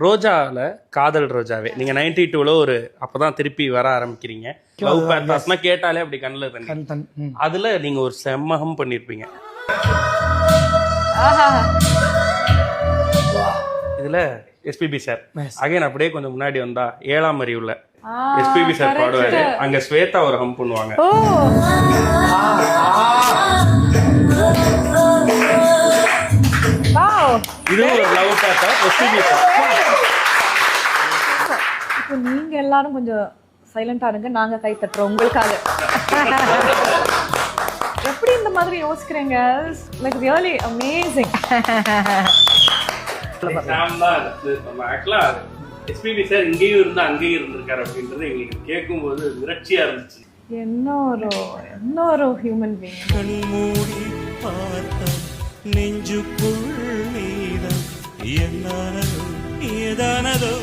ரோஜாவில் காதல் ரோஜாவே நீங்கள் 92ல் ஒரு அப்போதான் திருப்பி வர ஆரம்பிக்கிறீங்க. லவ் பேட்டாஸ்னா கேட்டாலே அப்படி கண்ணில் தண்ணி. அதில் நீங்கள் ஒரு செம்மகம் பண்ணியிருப்பீங்க. இதில் எஸ்பிபி சார் அகைன் அப்படியே கொஞ்சம் முன்னாடி வந்தா 7ஆம் அறிவுல எஸ்பிபி சார் பாடுவாரு. அங்க ஸ்வேதா ஒரு ஹம் பண்ணுவாங்க. இது ஒரு லவ் பேட்டா எஸ்பிபி சார். இப்போ நீங்க எல்லாரும் கொஞ்சம் சைலண்டா இருங்க, நாங்க கை தட்டுறோம் உங்களுக்காக. எப்படி இந்த மாதிரி யோசிக்கிறீங்க? Like really amazing. SPB sir இங்கேயும் இருந்து அங்கேயும் இருந்திருக்காரு அப்படின்றது எங்களுக்கு கேட்கும்போது மிரட்சியா இருந்துச்சு. என்ன ஒரு ஹியூமன் பீயிங். கண்மூடி பார்த்த நெஞ்சுக்குள் நீதான் என்னானதோ ஏதானதோ